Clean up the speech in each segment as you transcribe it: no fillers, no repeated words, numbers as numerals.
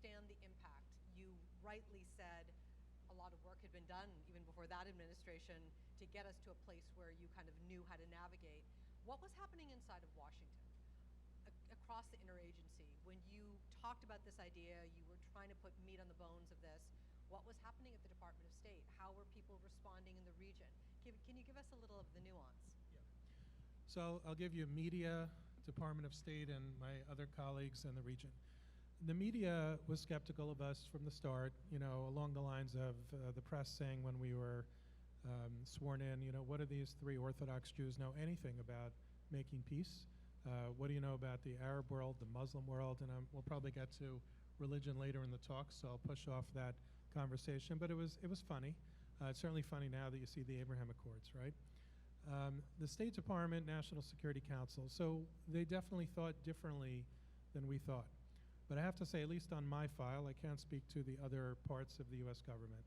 understand the impact. You rightly said a lot of work had been done even before that administration to get us to a place where you kind of knew how to navigate. What was happening inside of Washington, across the interagency, when you talked about this idea, you were trying to put meat on the bones of this? What was happening at the Department of State? How were people responding in the region? Can you give us a little of the nuance? Yeah. So I'll give you media, Department of State, and my other colleagues in the region. The media was skeptical of us from the start, you know, along the lines of the press saying when we were sworn in, you know, what do these three Orthodox Jews know anything about making peace? What do you know about the Arab world, the Muslim world? And we'll probably get to religion later in the talk, so I'll push off that conversation. But it was funny. It's certainly funny now that you see the Abraham Accords, right? The State Department, National Security Council, so they definitely thought differently than we thought. But I have to say, at least on my file, I can't speak to the other parts of the US government,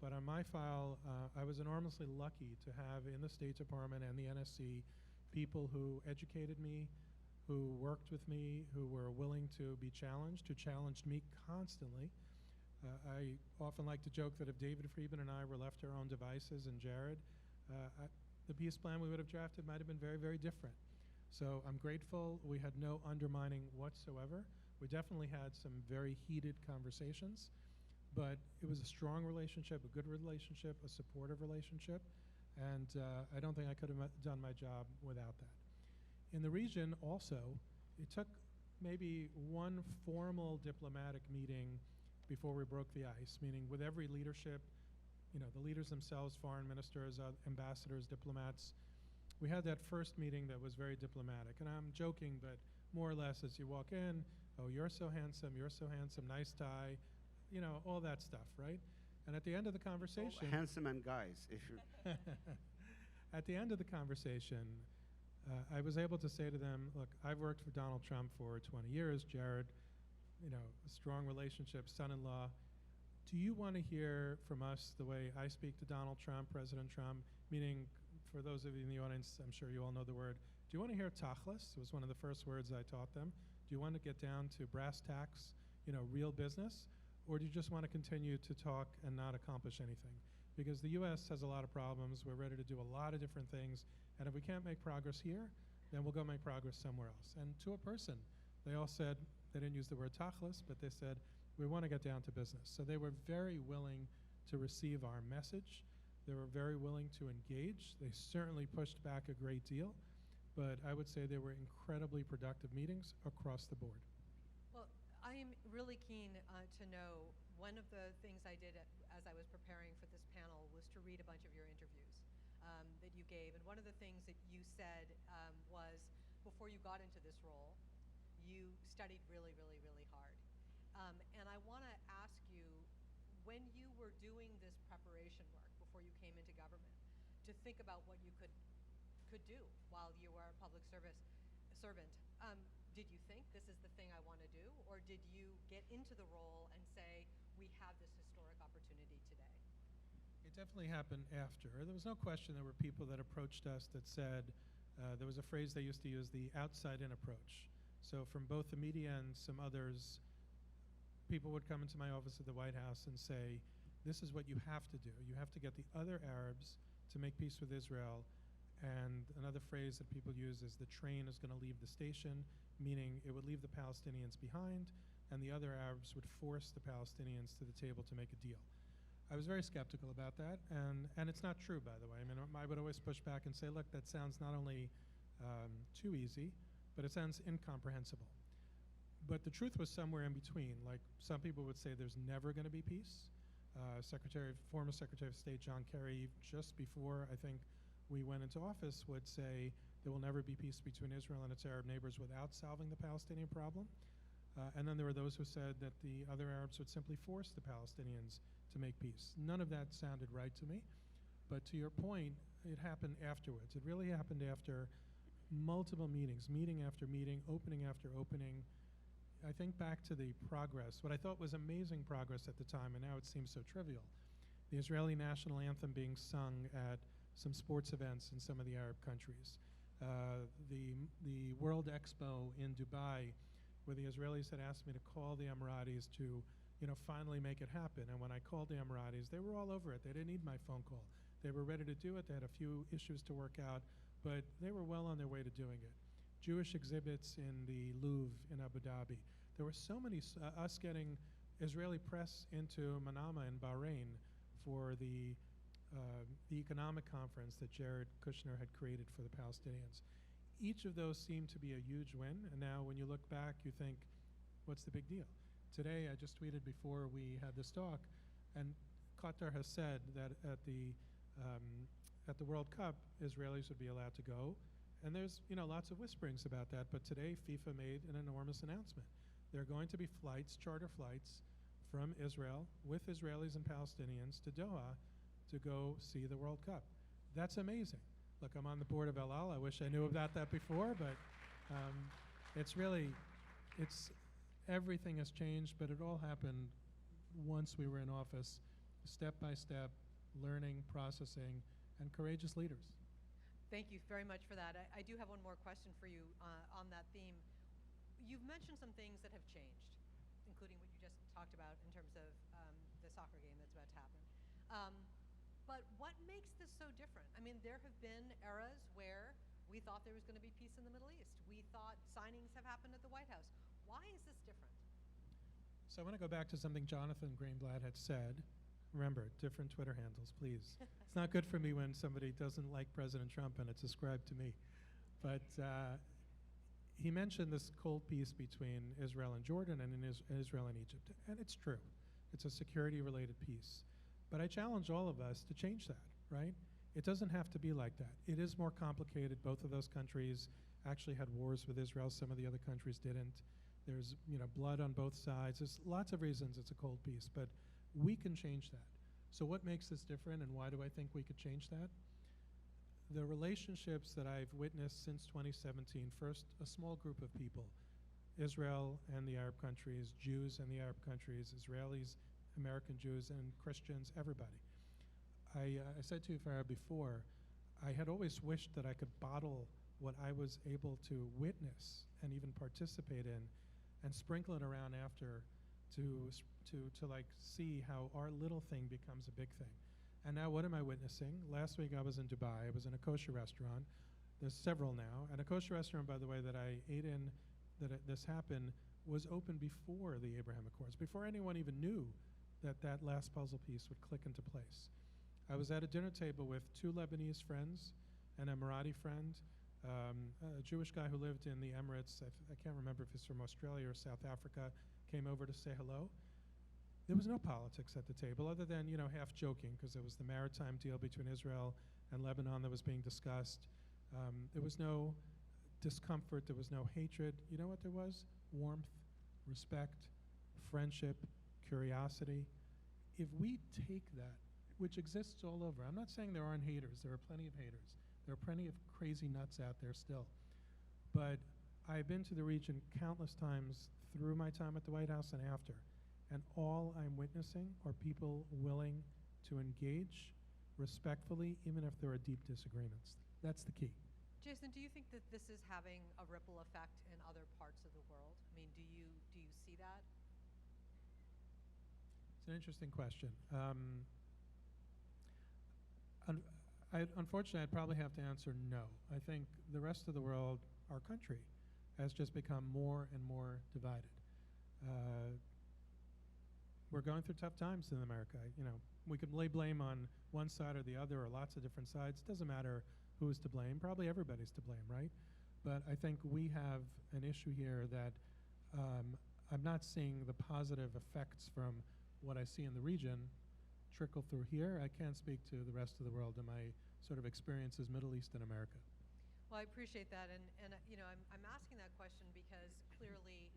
but on my file, I was enormously lucky to have in the State Department and the NSC people who educated me, who worked with me, who were willing to be challenged, who challenged me constantly. I often like to joke that if David Friedman and I were left to our own devices and Jared, the peace plan we would have drafted might have been very, very different. So I'm grateful. We had no undermining whatsoever. We definitely had some very heated conversations, but it was a strong relationship, a good relationship, a supportive relationship, and I don't think I could have done my job without that. In the region also, it took maybe one formal diplomatic meeting before we broke the ice, meaning with every leadership, you know, the leaders themselves, foreign ministers, ambassadors, diplomats. We had that first meeting that was very diplomatic, and I'm joking, but more or less as you walk in, oh, you're so handsome, nice tie, you know, all that stuff, right? And at the end of the conversation— Oh, handsome and guys, if you're— At the end of the conversation, I was able to say to them, look, I've worked for Donald Trump for 20 years, Jared, you know, a strong relationship, son-in-law. Do you want to hear from us the way I speak to Donald Trump, President Trump? Meaning, for those of you in the audience, I'm sure you all know the word. Do you want to hear tachlis? It was one of the first words I taught them. Do you want to get down to brass tacks, you know, real business? Or do you just want to continue to talk and not accomplish anything? Because the U.S. has a lot of problems. We're ready to do a lot of different things. And if we can't make progress here, then we'll go make progress somewhere else. And to a person, they all said, they didn't use the word tachlis, but they said, we want to get down to business. So they were very willing to receive our message. They were very willing to engage. They certainly pushed back a great deal, but I would say they were incredibly productive meetings across the board. Well, I am really keen to know, one of the things I did as I was preparing for this panel was to read a bunch of your interviews that you gave. And one of the things that you said was, before you got into this role, you studied really, really, really hard. And I want to ask you, when you were doing this preparation work before you came into government, to think about what you could do while you were a public servant, did you think this is the thing I want to do, or did you get into the role and say, we have this historic opportunity today? It definitely happened after. There was no question there were people that approached us that said, there was a phrase they used to use, the outside-in approach. So from both the media and some others, people would come into my office at the White House and say, this is what you have to do. You have to get the other Arabs to make peace with Israel. And another phrase that people use is the train is going to leave the station, meaning it would leave the Palestinians behind, and the other Arabs would force the Palestinians to the table to make a deal. I was very skeptical about that, and it's not true, by the way. I mean, I would always push back and say, look, that sounds not only too easy, but it sounds incomprehensible. But the truth was somewhere in between. Like, some people would say there's never going to be peace. Former Secretary of State John Kerry, just before I think we went into office, would say there will never be peace between Israel and its Arab neighbors without solving the Palestinian problem. And then there were those who said that the other Arabs would simply force the Palestinians to make peace. None of that sounded right to me. But to your point, it happened afterwards. It really happened after multiple meetings, meeting after meeting, opening after opening. I think back to the progress, what I thought was amazing progress at the time, and now it seems so trivial. The Israeli national anthem being sung at some sports events in some of the Arab countries. The World Expo in Dubai where the Israelis had asked me to call the Emiratis to, finally make it happen. And when I called the Emiratis, they were all over it. They didn't need my phone call. They were ready to do it. They had a few issues to work out, but they were well on their way to doing it. Jewish exhibits in the Louvre in Abu Dhabi. There were so many, us getting Israeli press into Manama in Bahrain for the economic conference that Jared Kushner had created for the Palestinians. Each of those seemed to be a huge win, and now when you look back, you think, what's the big deal? Today, I just tweeted before we had this talk, and Qatar has said that at the World Cup, Israelis would be allowed to go, and there's lots of whisperings about that, but today FIFA made an enormous announcement. There are going to be flights, charter flights, from Israel with Israelis and Palestinians to Doha to go see the World Cup. That's amazing. Look, I'm on the board of El Al. I wish I knew about that before, but everything has changed, but it all happened once we were in office, step by step, learning, processing, and courageous leaders. Thank you very much for that. I do have one more question for you on that theme. You've mentioned some things that have changed, including what you just talked about in terms of the soccer game that's about to happen. But what makes this so different? I mean, there have been eras where we thought there was going to be peace in the Middle East. We thought signings have happened at the White House. Why is this different? So I want to go back to something Jonathan Greenblatt had said. Remember, different Twitter handles, please. It's not good for me when somebody doesn't like President Trump and it's ascribed to me. But he mentioned this cold peace between Israel and Jordan and Israel and Egypt. And it's true. It's a security-related peace. But I challenge all of us to change that, right? It doesn't have to be like that. It is more complicated. Both of those countries actually had wars with Israel. Some of the other countries didn't. There's blood on both sides. There's lots of reasons it's a cold peace, but we can change that. So what makes this different, and why do I think we could change that? The relationships that I've witnessed since 2017, first, a small group of people, Israel and the Arab countries, Jews and the Arab countries, Israelis, American Jews, and Christians, everybody. I said to you, Farah, before, I had always wished that I could bottle what I was able to witness and even participate in and sprinkle it around after to like see how our little thing becomes a big thing. And now what am I witnessing? Last week I was in Dubai. I was in a kosher restaurant. There's several now. And a kosher restaurant, by the way, that I ate in, this happened, was open before the Abraham Accords, before anyone even knew that last puzzle piece would click into place. I was at a dinner table with two Lebanese friends, an Emirati friend, a Jewish guy who lived in the Emirates. I can't remember if he's from Australia or South Africa, came over to say hello. There was no politics at the table other than, half joking, because it was the maritime deal between Israel and Lebanon that was being discussed. There was no discomfort. There was no hatred. You know what there was? Warmth, respect, friendship, curiosity. If we take that, which exists all over, I'm not saying there aren't haters. There are plenty of haters. There are plenty of crazy nuts out there still. But I've been to the region countless times through my time at the White House and after. And all I'm witnessing are people willing to engage respectfully, even if there are deep disagreements. That's the key. Jason, do you think that this is having a ripple effect in other parts of the world? I mean, do you see that? It's an interesting question. Unfortunately, I'd probably have to answer no. I think the rest of the world, our country, has just become more and more divided. We're going through tough times in America. We could lay blame on one side or the other or lots of different sides. It doesn't matter who is to blame. Probably everybody's to blame, right? But I think we have an issue here that I'm not seeing the positive effects from what I see in the region trickle through here. I can't speak to the rest of the world in my sort of experiences Middle East and America. Well, I appreciate that, and I'm asking that question because clearly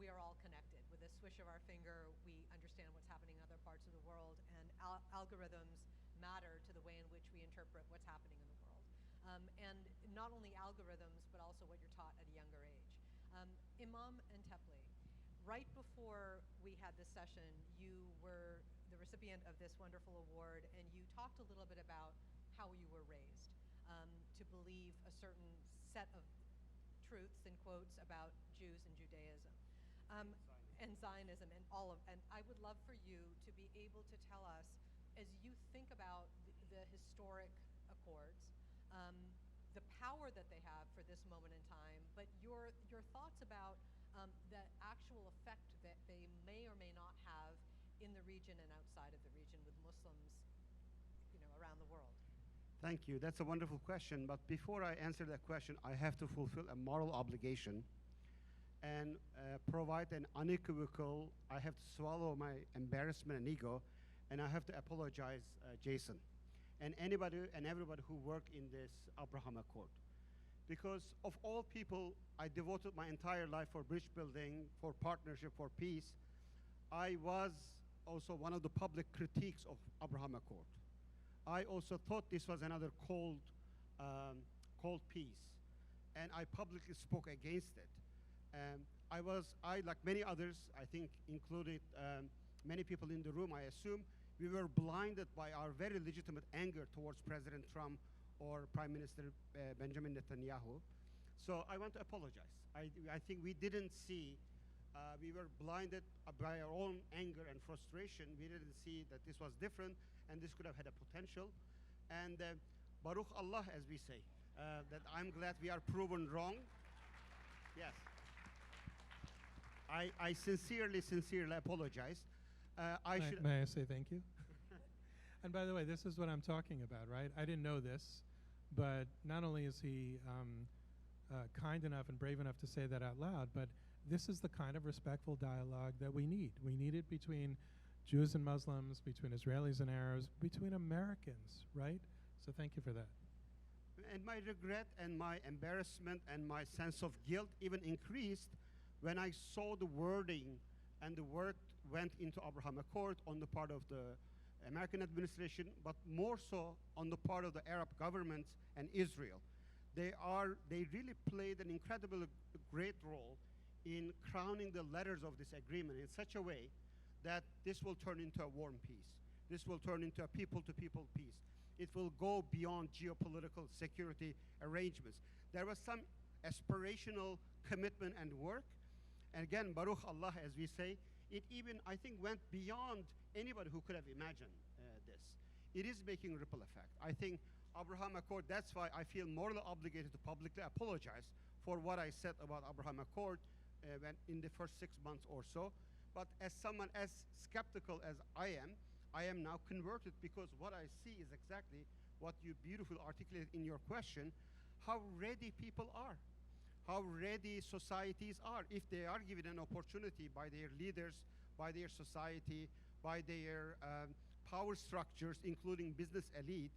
we are all connected. With a swish of our finger, we understand what's happening in other parts of the world, and algorithms matter to the way in which we interpret what's happening in the world. And not only algorithms, but also what you're taught at a younger age. Imam Antepli, right before we had this session, you were the recipient of this wonderful award, and you talked a little bit about how you were raised to believe a certain set of truths in quotes about Jews and Judaism. And Zionism and and I would love for you to be able to tell us, as you think about the historic accords, the power that they have for this moment in time, but your thoughts about the actual effect that they may or may not have in the region and outside of the region with Muslims, around the world. Thank you. That's a wonderful question. But before I answer that question, I have to fulfill a moral obligation and provide an unequivocal, I have to swallow my embarrassment and ego, and I have to apologize, Jason, and anybody and everybody who worked in this Abraham Accord. Because of all people, I devoted my entire life for bridge building, for partnership, for peace. I was also one of the public critiques of Abraham Accord. I also thought this was another cold peace, and I publicly spoke against it. I, like many others, I think included many people in the room, I assume, we were blinded by our very legitimate anger towards President Trump or Prime Minister Benjamin Netanyahu. So I want to apologize. I think we didn't see, we were blinded by our own anger and frustration. We didn't see that this was different and this could have had a potential. And Baruch Allah, as we say, that I'm glad we are proven wrong. Yes. I sincerely apologize. May I say thank you? And by the way, this is what I'm talking about, right? I didn't know this, but not only is he kind enough and brave enough to say that out loud, but this is the kind of respectful dialogue that we need. We need it between Jews and Muslims, between Israelis and Arabs, between Americans, right? So thank you for that. And my regret and my embarrassment and my sense of guilt even increased when I saw the wording and the work went into Abraham Accord on the part of the American administration, but more so on the part of the Arab governments and Israel. They really played an incredibly great role in crowning the letters of this agreement in such a way that this will turn into a warm peace. This will turn into a people-to-people peace. It will go beyond geopolitical security arrangements. There was some aspirational commitment and work. And again, Baruch Allah, as we say, it even, I think, went beyond anybody who could have imagined this. It is making ripple effect. I think Abraham Accord, that's why I feel morally obligated to publicly apologize for what I said about Abraham Accord in the first 6 months or so. But as someone as skeptical as I am now converted, because what I see is exactly what you beautifully articulated in your question, how ready people are, how ready societies are, if they are given an opportunity by their leaders, by their society, by their power structures, including business elite,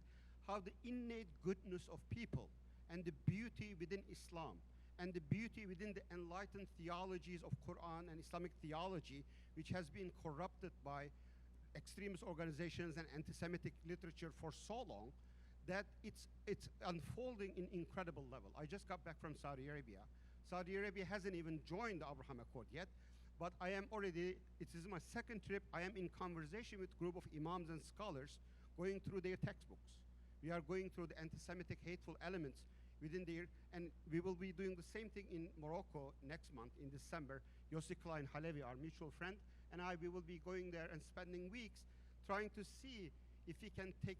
how the innate goodness of people and the beauty within Islam and the beauty within the enlightened theologies of Quran and Islamic theology, which has been corrupted by extremist organizations and anti-Semitic literature for so long, that it's unfolding in incredible level. I just got back from Saudi Arabia. Saudi Arabia hasn't even joined the Abraham Accord yet, but I am already, it is my second trip, I am in conversation with a group of imams and scholars going through their textbooks. We are going through the anti-Semitic hateful elements within there, and we will be doing the same thing in Morocco next month in December. Yossi Klein Halevi, our mutual friend, and we will be going there and spending weeks trying to see if we can take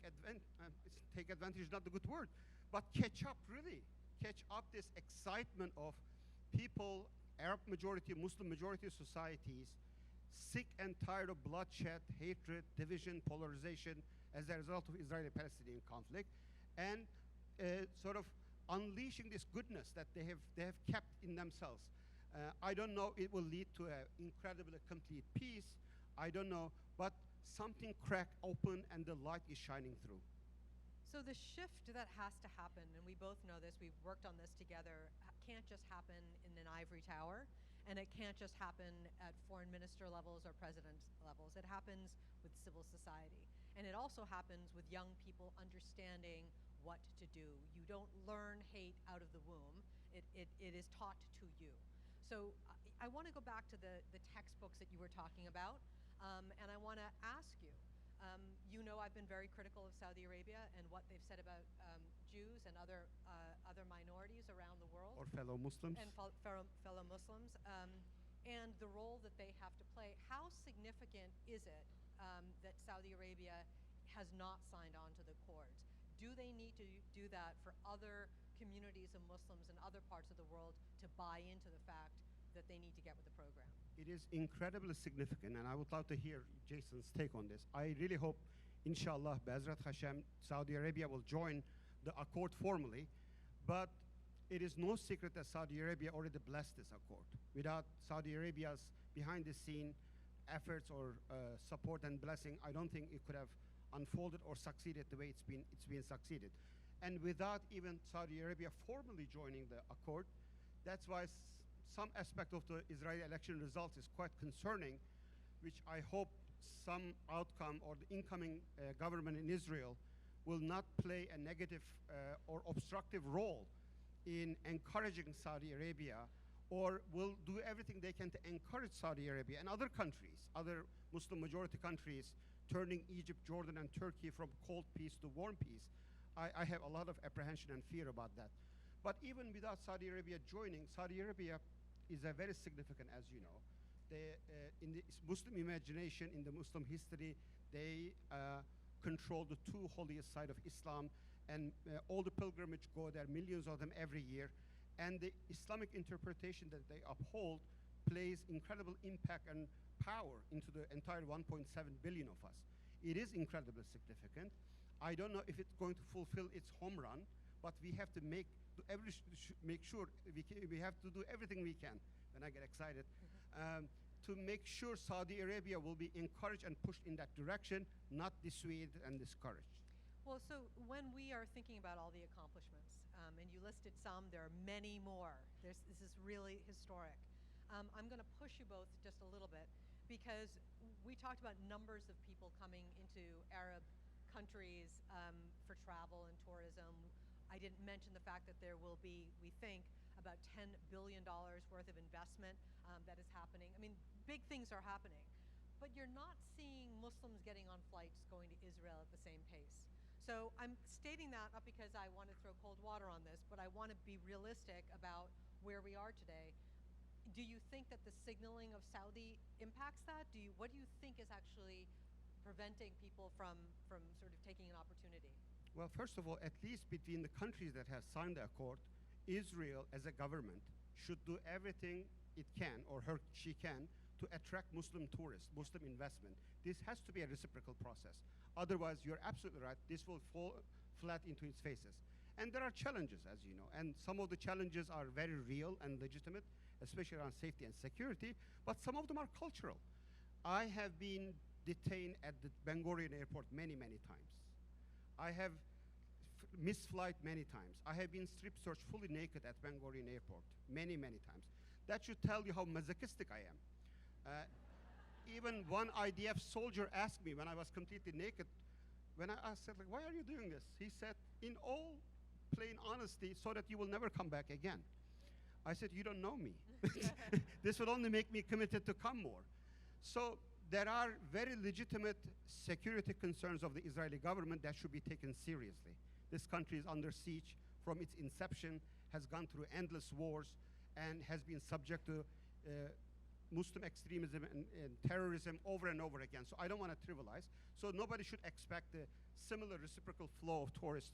advantage, not the good word, but catch up, really. Catch up this excitement of people, Arab majority, Muslim majority societies, sick and tired of bloodshed, hatred, division, polarization as a result of Israeli-Palestinian conflict, and sort of unleashing this goodness that they have kept in themselves. I don't know it will lead to an incredibly complete peace. I don't know, but something cracked open and the light is shining through. So the shift that has to happen, and we both know this, we've worked on this together, can't just happen in an ivory tower, and it can't just happen at foreign minister levels or president levels. It happens with civil society. And it also happens with young people understanding what to do. You don't learn hate out of the womb. It is taught to you. So I want to go back to the textbooks that you were talking about, and I want to ask you, You know I've been very critical of Saudi Arabia and what they've said about Jews and other minorities around the world. Or fellow Muslims. And fellow Muslims. And the role that they have to play. How significant is it that Saudi Arabia has not signed on to the accords? Do they need to do that for other communities of Muslims in other parts of the world to buy into the fact that they need to get with the program? It is incredibly significant, and I would love to hear Jason's take on this. I really hope, inshallah, Be'ezrat Hashem, Saudi Arabia will join the accord formally, but it is no secret that Saudi Arabia already blessed this accord. Without Saudi Arabia's behind-the-scene efforts or support and blessing, I don't think it could have unfolded or succeeded the way it's been succeeded. And without even Saudi Arabia formally joining the accord, that's why some aspect of the Israeli election results is quite concerning, which I hope some outcome or the incoming government in Israel will not play a negative or obstructive role in encouraging Saudi Arabia, or will do everything they can to encourage Saudi Arabia and other countries, other Muslim majority countries, turning Egypt, Jordan, and Turkey from cold peace to warm peace. I have a lot of apprehension and fear about that. But even without Saudi Arabia joining, Saudi Arabia is a very significant, as you know. In the Muslim imagination, in the Muslim history, they control the two holiest sides of Islam, and all the pilgrimage go there, millions of them every year. And the Islamic interpretation that they uphold plays incredible impact and power into the entire 1.7 billion of us. It is incredibly significant. I don't know if it's going to fulfill its home run, but we have to make sure we have to do everything we can, when I get excited, to make sure Saudi Arabia will be encouraged and pushed in that direction, not dissuaded and discouraged. Well, so when we are thinking about all the accomplishments, and you listed some, there are many more. This is really historic. I'm going to push you both just a little bit, because we talked about numbers of people coming into Arab countries for travel and tourism. I didn't mention the fact that there will be, we think, about $10 billion worth of investment that is happening. I mean, big things are happening. But you're not seeing Muslims getting on flights going to Israel at the same pace. So I'm stating that not because I want to throw cold water on this, but I want to be realistic about where we are today. Do you think that the signaling of Saudi impacts that? What do you think is actually preventing people from sort of taking an opportunity? Well, first of all, at least between the countries that have signed the accord, Israel as a government should do everything it can, or she can, to attract Muslim tourists, Muslim investment. This has to be a reciprocal process. Otherwise, you're absolutely right, this will fall flat into its faces. And there are challenges, as you know, and some of the challenges are very real and legitimate, especially around safety and security, but some of them are cultural. I have been detained at the Ben Gurion airport many, many times. I have missed flight many times. I have been strip searched fully naked at Ben Gurion airport many, many times. That should tell you how masochistic I am. Even one IDF soldier asked me when I was completely naked, when I said, like, why are you doing this? He said, in all plain honesty, so that you will never come back again. I said, you don't know me. This will only make me committed to come more. So there are very legitimate security concerns of the Israeli government that should be taken seriously. This country is under siege from its inception, has gone through endless wars, and has been subject to Muslim extremism and terrorism over and over again. So I don't want to trivialize. So nobody should expect a similar reciprocal flow of tourists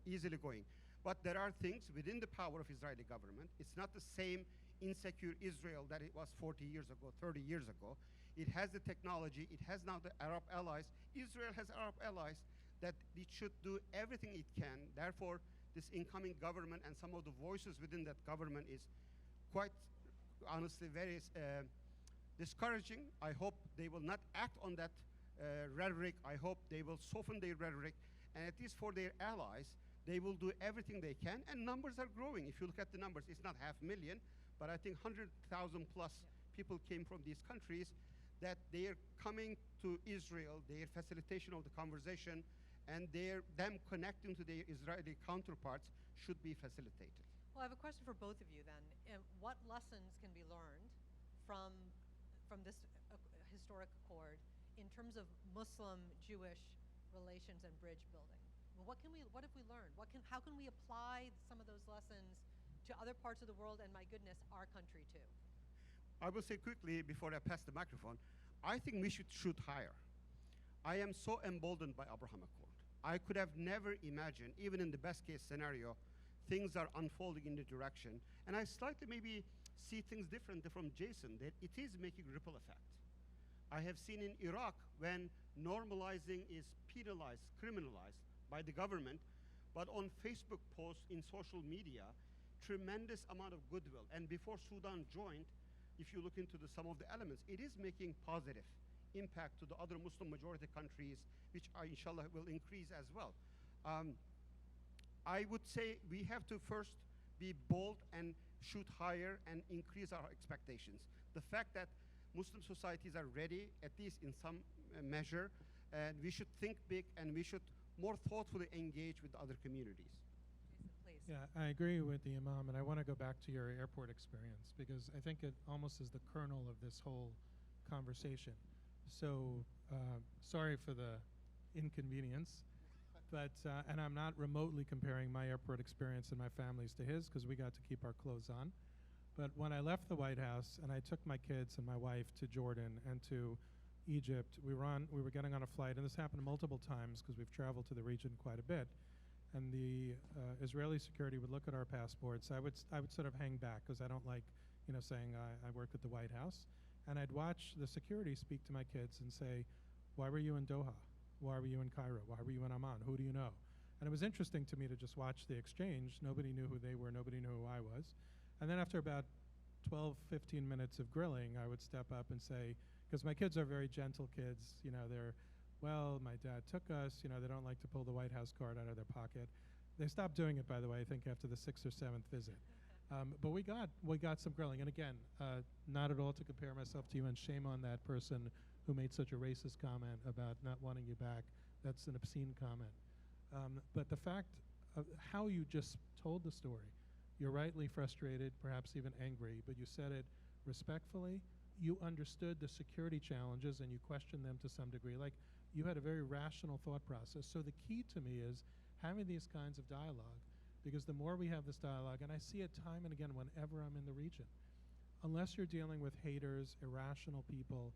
easily going. But there are things within the power of Israeli government. It's not the same insecure Israel that it was 40 years ago, 30 years ago. It has the technology. It has now the Arab allies. Israel has Arab allies that it should do everything it can. Therefore, this incoming government and some of the voices within that government is quite honestly very discouraging. I hope they will not act on that rhetoric. I hope they will soften their rhetoric, and at least for their allies, they will do everything they can, and numbers are growing. If you look at the numbers, it's not 500,000, but I think 100,000 plus people came from these countries, that they are coming to Israel, their facilitation of the conversation, and them connecting to their Israeli counterparts should be facilitated. Well, I have a question for both of you then. What lessons can be learned from this historic accord in terms of Muslim-Jewish relations and bridge building? What have we learned? How can we apply some of those lessons to other parts of the world, and my goodness, our country too? I will say quickly before I pass the microphone, I think we should shoot higher. I am so emboldened by Abraham Accord. I could have never imagined, even in the best case scenario, things are unfolding in the direction. And I slightly maybe see things different from Jason, that it is making ripple effect. I have seen in Iraq when normalizing is penalized, criminalized by the government, but on Facebook posts, in social media, tremendous amount of goodwill. And before Sudan joined, if you look into some of the elements, it is making positive impact to the other Muslim majority countries, which inshallah will increase as well. I would say we have to first be bold and shoot higher and increase our expectations. The fact that Muslim societies are ready, at least in some measure, and we should think big and we should more thoughtfully engage with other communities. Jason, please. Yeah, I agree with the Imam, and I want to go back to your airport experience because I think it almost is the kernel of this whole conversation. So sorry for the inconvenience, but and I'm not remotely comparing my airport experience and my family's to his because we got to keep our clothes on. But when I left the White House and I took my kids and my wife to Jordan and to Egypt, we were getting on a flight, and this happened multiple times because we've traveled to the region quite a bit. And the Israeli security would look at our passports. I would sort of hang back because I don't like, saying I work at the White House. And I'd watch the security speak to my kids and say, "Why were you in Doha? Why were you in Cairo? Why were you in Amman? Who do you know?" And it was interesting to me to just watch the exchange. Nobody knew who they were. Nobody knew who I was. And then after about 12, 15 minutes of grilling, I would step up and say, because my kids are very gentle kids, they're, well, my dad took us, they don't like to pull the White House card out of their pocket. They stopped doing it, by the way, I think after the 6th or 7th visit. But we got some grilling. And again, not at all to compare myself to you, and shame on that person who made such a racist comment about not wanting you back. That's an obscene comment. But the fact of how you just told the story, you're rightly frustrated, perhaps even angry, but you said it respectfully. You understood the security challenges and you questioned them to some degree. Like, you had a very rational thought process. So the key to me is having these kinds of dialogue, because the more we have this dialogue, and I see it time and again whenever I'm in the region, unless you're dealing with haters, irrational people,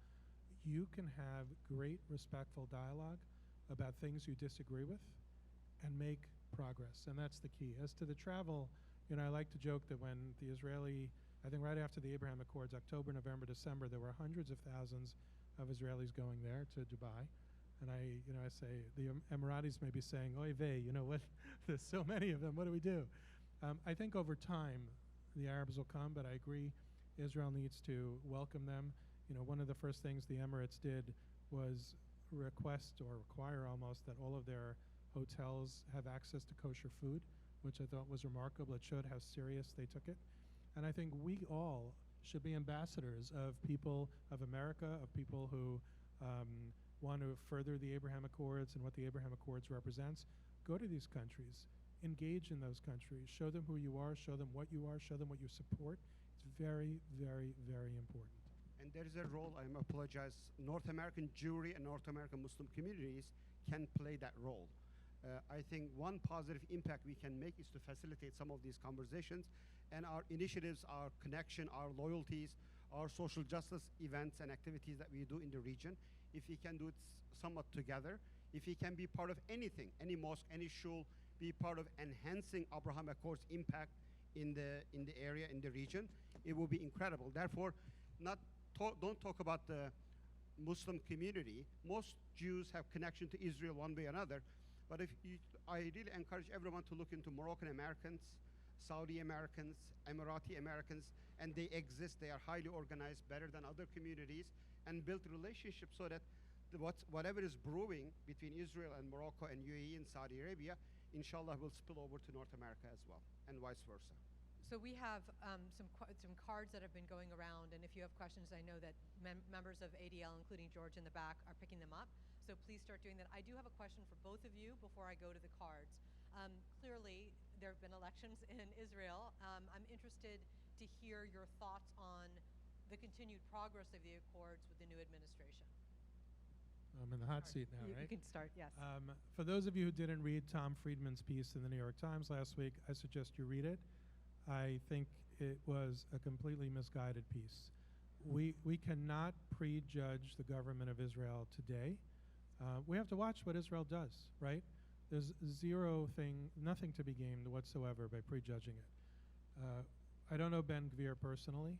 you can have great respectful dialogue about things you disagree with and make progress, and that's the key. As to the travel, I like to joke that when the Israeli, I think right after the Abraham Accords, October, November, December, there were hundreds of thousands of Israelis going there to Dubai. And I say, the Emiratis may be saying, oy vey, what, there's so many of them, what do we do? I think over time, the Arabs will come, but I agree, Israel needs to welcome them. One of the first things the Emirates did was request or require almost that all of their hotels have access to kosher food, which I thought was remarkable. It showed how serious they took it. And I think we all should be ambassadors of people of America, of people who want to further the Abraham Accords and what the Abraham Accords represents. Go to these countries, engage in those countries, show them who you are, show them what you are, show them what you support. It's very, very, very important. And there is a role, I apologize, North American Jewry and North American Muslim communities can play that role. I think one positive impact we can make is to facilitate some of these conversations, and our initiatives, our connection, our loyalties, our social justice events and activities that we do in the region. If we can do it somewhat together, if we can be part of anything, any mosque, any shul, be part of enhancing Abraham Accords impact in the area, in the region, it will be incredible. Therefore, don't talk about the Muslim community. Most Jews have connection to Israel one way or another. But I really encourage everyone to look into Moroccan Americans, Saudi Americans, Emirati Americans, and they exist. They are highly organized, better than other communities, and build relationships so that whatever is brewing between Israel and Morocco and UAE and Saudi Arabia, inshallah, will spill over to North America as well, and vice versa. So we have some cards that have been going around, and if you have questions, I know that members of ADL, including George in the back, are picking them up. So please start doing that. I do have a question for both of you before I go to the cards. Clearly, there have been elections in Israel. I'm interested to hear your thoughts on the continued progress of the Accords with the new administration. I'm in the hot seat now, You right? can start, yes. For those of you who didn't read Tom Friedman's piece in the New York Times last week, I suggest you read it. I think it was a completely misguided piece. We cannot prejudge the government of Israel today. We have to watch what Israel does, right? There's nothing to be gained whatsoever by prejudging it. I don't know Ben Gvir personally.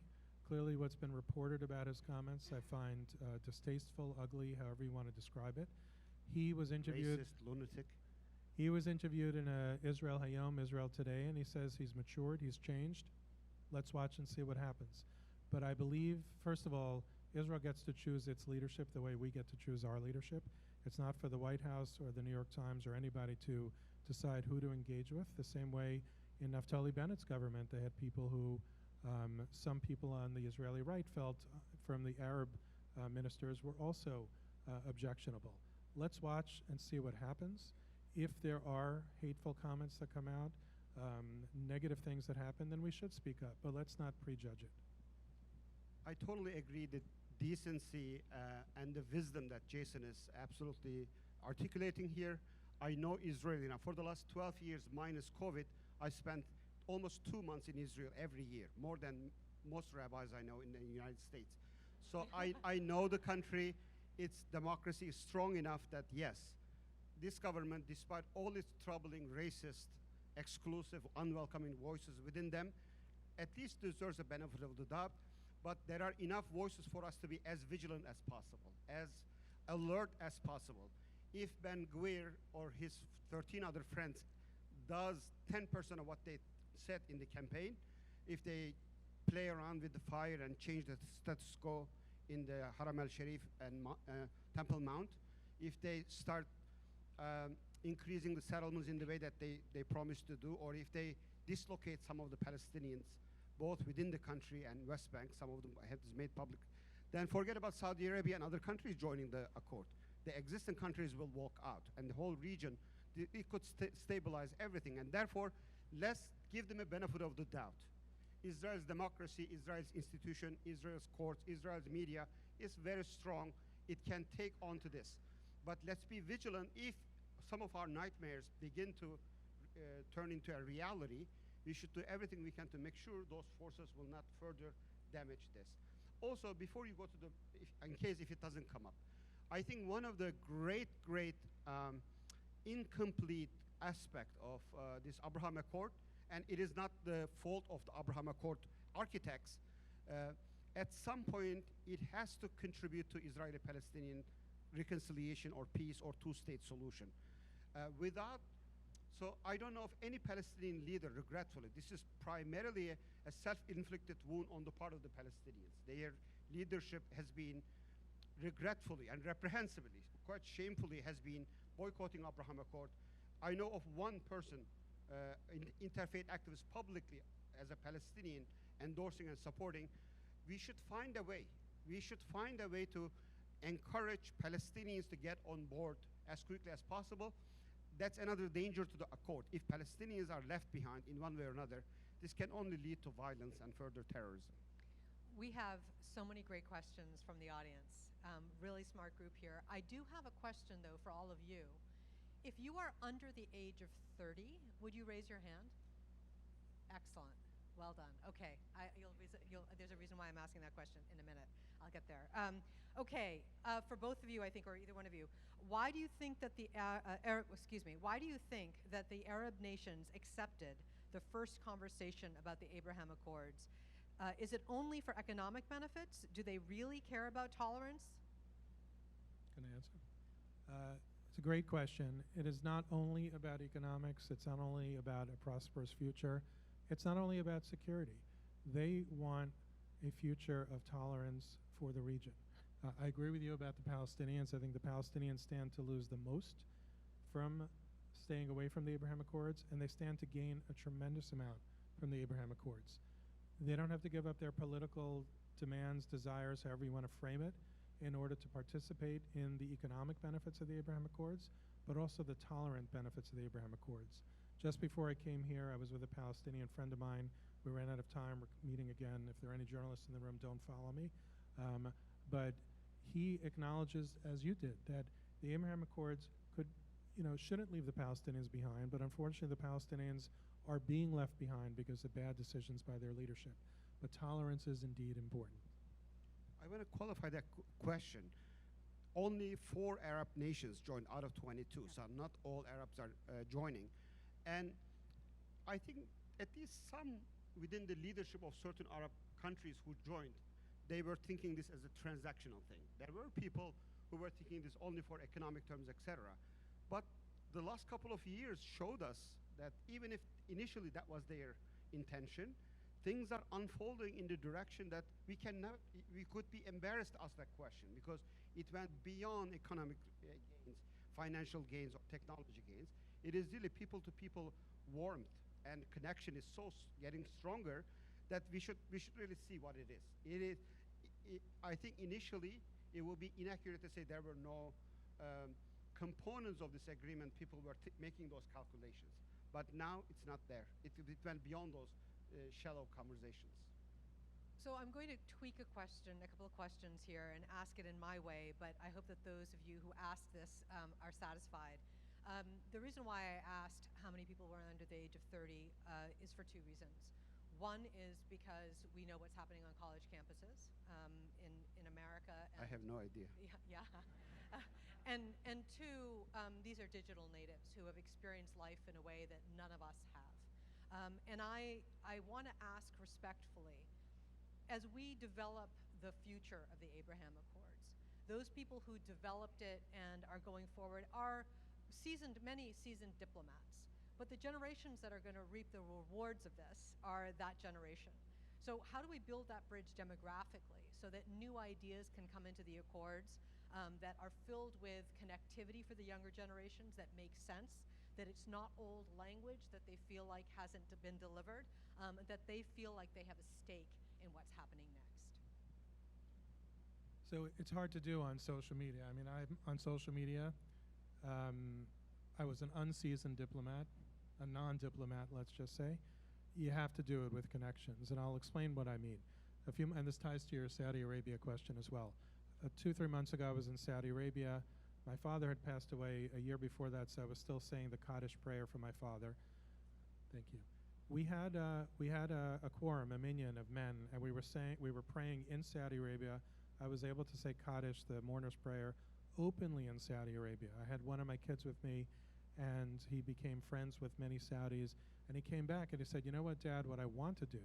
Clearly what's been reported about his comments I find distasteful, ugly, however you want to describe it. He was interviewed— Racist, lunatic. He was interviewed in Israel Hayom, Israel Today, and he says he's matured, he's changed. Let's watch and see what happens. But I believe, first of all, Israel gets to choose its leadership the way we get to choose our leadership. It's not for the White House or the New York Times or anybody to decide who to engage with. The same way in Naftali Bennett's government, they had people who, some people on the Israeli right felt from the Arab ministers were also objectionable. Let's watch and see what happens. If there are hateful comments that come out, negative things that happen, then we should speak up, but let's not prejudge it. I totally agree that decency and the wisdom that Jason is absolutely articulating here. I know Israel, for the last 12 years minus COVID, I spent almost 2 months in Israel every year, more than most rabbis I know in the United States. So I know the country, its democracy is strong enough that yes, this government, despite all its troubling, racist, exclusive, unwelcoming voices within them, at least deserves the benefit of the doubt. But there are enough voices for us to be as vigilant as possible, as alert as possible. If Ben Gvir or his 13 other friends does 10% of what they said in the campaign, if they play around with the fire and change the status quo in the Haram al-Sharif and Temple Mount, if they start increasing the settlements in the way that they promised to do, or if they dislocate some of the Palestinians, both within the country and West Bank, some of them have this made public, then forget about Saudi Arabia and other countries joining the accord. The existing countries will walk out, and the whole region, it could stabilize everything. And therefore, let's give them a benefit of the doubt. Israel's democracy, Israel's institution, Israel's courts, Israel's media is very strong. It can take on to this. But let's be vigilant. If some of our nightmares begin to turn into a reality, we should do everything we can to make sure those forces will not further damage this. Also, before you go to the, in case if it doesn't come up, I think one of the great incomplete aspect of this Abraham Accord, and it is not the fault of the Abraham Accord architects, at some point it has to contribute to Israeli-Palestinian reconciliation or peace or two-state solution. So I don't know of any Palestinian leader, regretfully. This is primarily a self-inflicted wound on the part of the Palestinians. Their leadership has been regretfully and reprehensibly, quite shamefully, has been boycotting Abraham Accord. I know of one person, interfaith activist publicly as a Palestinian, endorsing and supporting. We should find a way. We should find a way to encourage Palestinians to get on board as quickly as possible. That's another danger to the accord. If Palestinians are left behind in one way or another, this can only lead to violence and further terrorism. We have so many great questions from the audience. Really smart group here. I do have a question, though, for all of you. If you are under the age of 30, would you raise your hand? Excellent. Well done. Okay. There's a reason why I'm asking that question in a minute. I'll get there. Okay. For both of you, I think, or either one of you, why do you think that why do you think that the Arab nations accepted the first conversation about the Abraham Accords? Is it only for economic benefits? Do they really care about tolerance? Can I answer? It's a great question. It is not only about economics. It's not only about a prosperous future. It's not only about security. They want a future of tolerance for the region. I agree with you about the Palestinians. I think the Palestinians stand to lose the most from staying away from the Abraham Accords, and they stand to gain a tremendous amount from the Abraham Accords. They don't have to give up their political demands, desires, however you want to frame it, in order to participate in the economic benefits of the Abraham Accords, but also the tolerant benefits of the Abraham Accords. Just before I came here, I was with a Palestinian friend of mine. We ran out of time. We're meeting again. If there are any journalists in the room, don't follow me. But he acknowledges, as you did, that the Abraham Accords shouldn't leave the Palestinians behind, but unfortunately the Palestinians are being left behind because of bad decisions by their leadership. But tolerance is indeed important. I want to qualify that question. Only 4 Arab nations joined out of 22, so not all Arabs are joining. And I think at least some within the leadership of certain Arab countries who joined, they were thinking this as a transactional thing. There were people who were thinking this only for economic terms, etc. But the last couple of years showed us that even if initially that was their intention, things are unfolding in the direction that we could be embarrassed to ask that question, because it went beyond economic gains, financial gains, or technology gains. It is really people-to-people warmth, and connection is getting stronger that we should really see what it is. I think initially it will be inaccurate to say there were no components of this agreement. People were making those calculations, but now it's not there. It went beyond those shallow conversations. So I'm going to tweak a couple of questions here, and ask it in my way, but I hope that those of you who asked this are satisfied. The reason why I asked how many people were under the age of 30 is for 2 reasons. One is because we know what's happening on college campuses in America. I have no idea. Yeah. And 2, these are digital natives who have experienced life in a way that none of us have. And I want to ask respectfully, as we develop the future of the Abraham Accords, those people who developed it and are going forward are many seasoned diplomats. But the generations that are going to reap the rewards of this are that generation. So how do we build that bridge demographically so that new ideas can come into the Accords that are filled with connectivity for the younger generations, that make sense, that it's not old language that they feel like hasn't been delivered, that they feel like they have a stake in what's happening next? So it's hard to do on social media. I mean, I'm on social media. I was an unseasoned diplomat, a non-diplomat, let's just say. You have to do it with connections, and I'll explain what I mean. And this ties to your Saudi Arabia question as well. 2-3 months ago, I was in Saudi Arabia. My father had passed away a year before that, so I was still saying the Kaddish prayer for my father. Thank you. We had a quorum, a minyan of men, and we were praying in Saudi Arabia. I was able to say Kaddish, the mourner's prayer, openly in Saudi Arabia. I had one of my kids with me, and he became friends with many Saudis. And he came back and he said, "You know what, Dad, what I want to do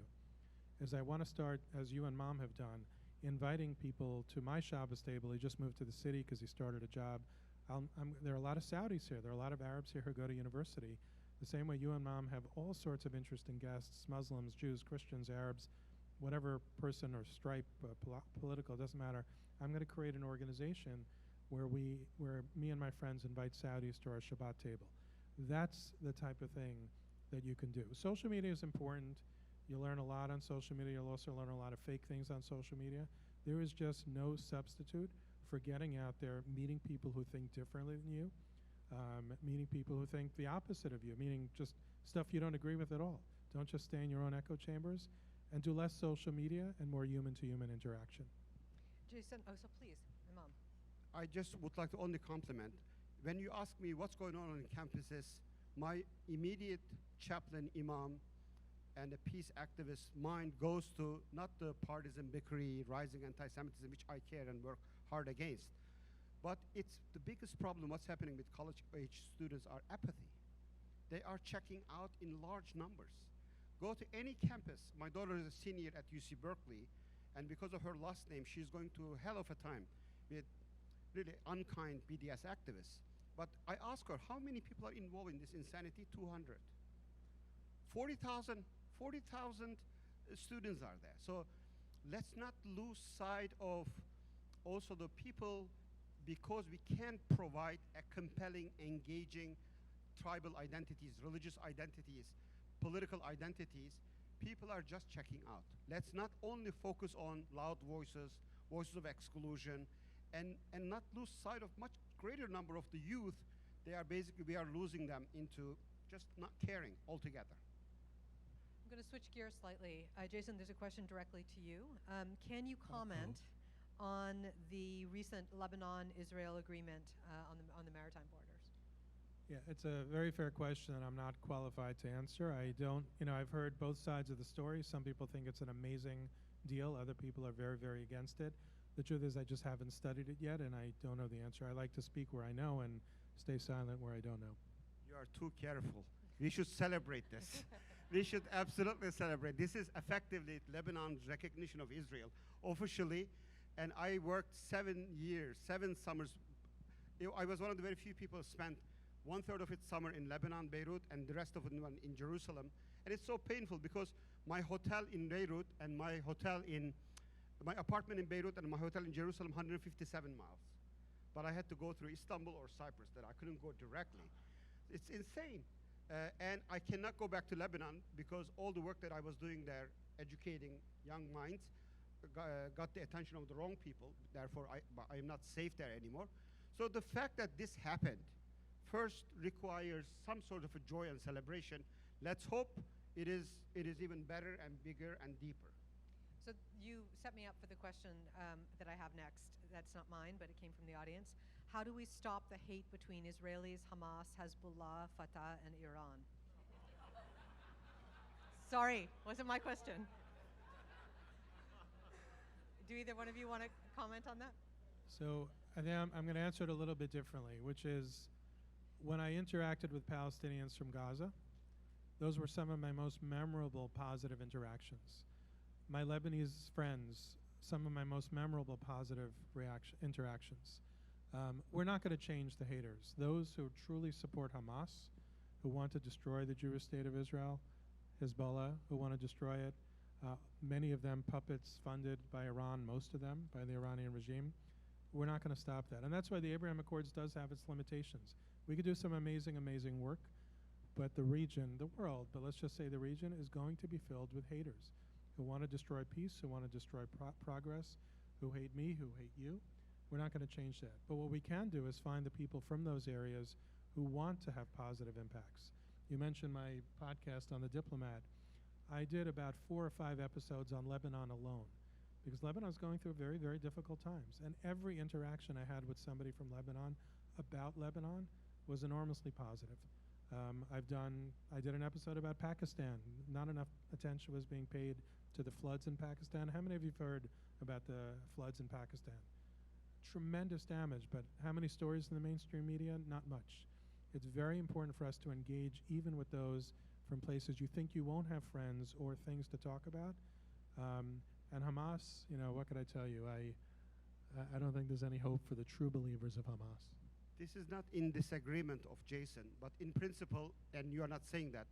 is I want to start, as you and Mom have done, inviting people to my Shabbos table." He just moved to the city because he started a job. There are a lot of Saudis here. There are a lot of Arabs here who go to university. The same way you and Mom have all sorts of interesting guests, Muslims, Jews, Christians, Arabs, whatever person or stripe, political, doesn't matter. I'm going to create an organization where me and my friends invite Saudis to our Shabbat table. That's the type of thing that you can do. Social media is important. You learn a lot on social media. You'll also learn a lot of fake things on social media. There is just no substitute for getting out there, meeting people who think differently than you, meeting people who think the opposite of you, meaning just stuff you don't agree with at all. Don't just stay in your own echo chambers, and do less social media and more human-to-human interaction. Jason, so please, Imam. I just would like to only compliment. When you ask me what's going on campuses, my immediate chaplain, Imam, and the peace activist mind goes to not the partisan bickery, rising anti-Semitism, which I care and work hard against, but it's the biggest problem. What's happening with college-age students are apathy. They are checking out in large numbers. Go to any campus. My daughter is a senior at UC Berkeley, and because of her last name, she's going to hell of a time with really unkind BDS activists. But I ask her, how many people are involved in this insanity? 200. 40,000 students are there. So let's not lose sight of also the people, because we can't provide a compelling, engaging tribal identities, religious identities, political identities. People are just checking out. Let's not only focus on loud voices, voices of exclusion, and not lose sight of much greater number of the youth. We are losing them into just not caring altogether. I'm going to switch gears slightly. Jason, there's a question directly to you. Can you comment on the recent Lebanon-Israel agreement on the maritime borders? Yeah, it's a very fair question, and I'm not qualified to answer. I don't, I've heard both sides of the story. Some people think it's an amazing deal. Other people are very, very against it. The truth is I just haven't studied it yet, and I don't know the answer. I like to speak where I know and stay silent where I don't know. You are too careful. We should celebrate this. We should absolutely celebrate. This is effectively Lebanon's recognition of Israel officially. And I worked 7 years, 7 summers. I was one of the very few people who spent 1/3 of its summer in Lebanon, Beirut, and the rest of it in Jerusalem. And it's so painful because my hotel in Beirut and my apartment in Beirut and my hotel in Jerusalem, 157 miles. But I had to go through Istanbul or Cyprus, that I couldn't go directly. It's insane. And I cannot go back to Lebanon because all the work that I was doing there, educating young minds, got the attention of the wrong people. Therefore, I am not safe there anymore. So the fact that this happened first requires some sort of a joy and celebration. Let's hope it is even better and bigger and deeper. So you set me up for the question that I have next. That's not mine, but it came from the audience. How do we stop the hate between Israelis, Hamas, Hezbollah, Fatah, and Iran? Sorry, wasn't my question. Do either one of you want to comment on that? So I think I'm going to answer it a little bit differently, which is when I interacted with Palestinians from Gaza, those were some of my most memorable positive interactions. My Lebanese friends, some of my most memorable positive interactions. We're not going to change the haters. Those who truly support Hamas, who want to destroy the Jewish state of Israel, Hezbollah, who want to destroy it, many of them puppets funded by Iran, most of them by the Iranian regime. We're not going to stop that. And that's why the Abraham Accords does have its limitations. We could do some amazing, amazing work, but the region, the world, but let's just say the region is going to be filled with haters who want to destroy peace, who want to destroy progress, who hate me, who hate you. We're not going to change that. But what we can do is find the people from those areas who want to have positive impacts. You mentioned my podcast on The Diplomat. I did about 4 or 5 episodes on Lebanon alone because Lebanon is going through very, very difficult times. And every interaction I had with somebody from Lebanon about Lebanon was enormously positive. I did an episode about Pakistan. Not enough attention was being paid to the floods in Pakistan. How many of you have heard about the floods in Pakistan? Tremendous damage, but how many stories in the mainstream media? Not much. It's very important for us to engage even with those from places you think you won't have friends or things to talk about. And Hamas, what could I tell you? I don't think there's any hope for the true believers of Hamas. This is not in disagreement of Jason, but in principle, and you are not saying that,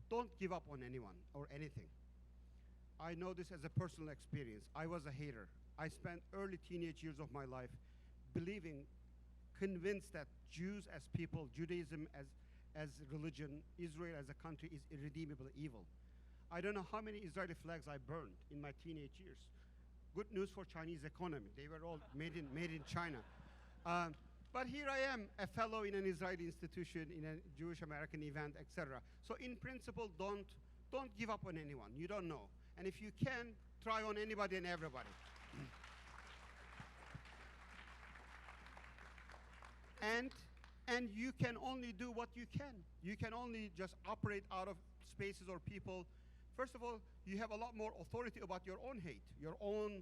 don't give up on anyone or anything. I know this as a personal experience. I was a hater. I spent early teenage years of my life believing, convinced that Jews as people, Judaism as religion, Israel as a country is irredeemable evil. I don't know how many Israeli flags I burned in my teenage years. Good news for Chinese economy. They were all made in China. But here I am, a fellow in an Israeli institution, in a Jewish American event, etc. So in principle, don't give up on anyone. You don't know. And if you can, try on anybody and everybody. And you can only do what you can. You can only just operate out of spaces or people. First of all, you have a lot more authority about your own hate, your own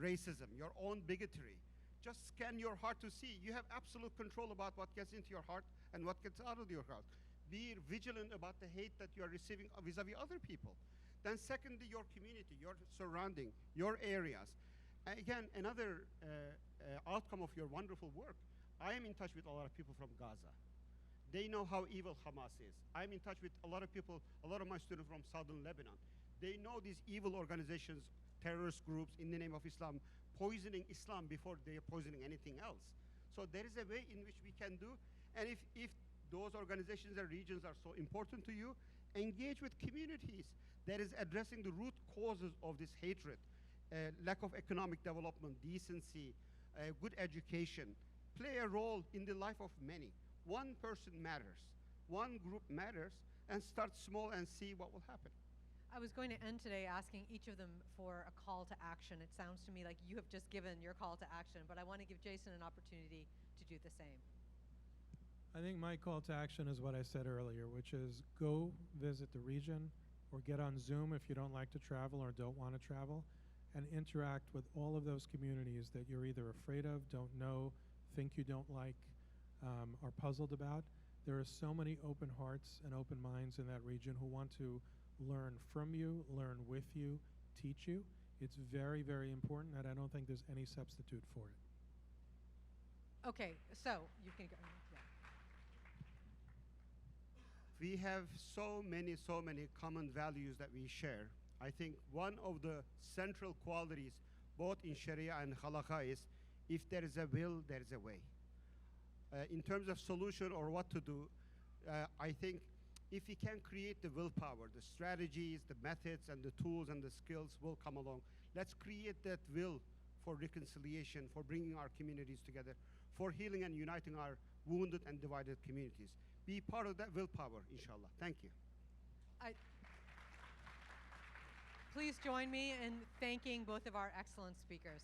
racism, your own bigotry. Just scan your heart to see. You have absolute control about what gets into your heart and what gets out of your heart. Be vigilant about the hate that you are receiving vis-a-vis other people. Then secondly, your community, your surrounding, your areas. Again, another outcome of your wonderful work. I am in touch with a lot of people from Gaza. They know how evil Hamas is. I'm in touch with a lot of people, a lot of my students from southern Lebanon. They know these evil organizations, terrorist groups in the name of Islam, poisoning Islam before they are poisoning anything else. So there is a way in which we can do, and if those organizations and regions are so important to you, engage with communities that is addressing the root causes of this hatred, lack of economic development, decency, good education. Play a role in the life of many. One person matters, one group matters, and start small and see what will happen. I was going to end today asking each of them for a call to action. It sounds to me like you have just given your call to action, but I want to give Jason an opportunity to do the same. I think my call to action is what I said earlier, which is go visit the region or get on Zoom if you don't like to travel or don't want to travel, and interact with all of those communities that you're either afraid of, don't know, think you don't like, are puzzled about. There are so many open hearts and open minds in that region who want to learn from you, learn with you, teach you. It's very, very important, and I don't think there's any substitute for it. Okay, so you can go. Yeah. We have so many common values that we share. I think one of the central qualities, both in Sharia and Halakha, is if there is a will, there is a way. In terms of solution or what to do, I think if we can create the willpower, the strategies, the methods, and the tools and the skills will come along. Let's create that will for reconciliation, for bringing our communities together, for healing and uniting our wounded and divided communities. Be part of that willpower, inshallah. Thank you. Please join me in thanking both of our excellent speakers.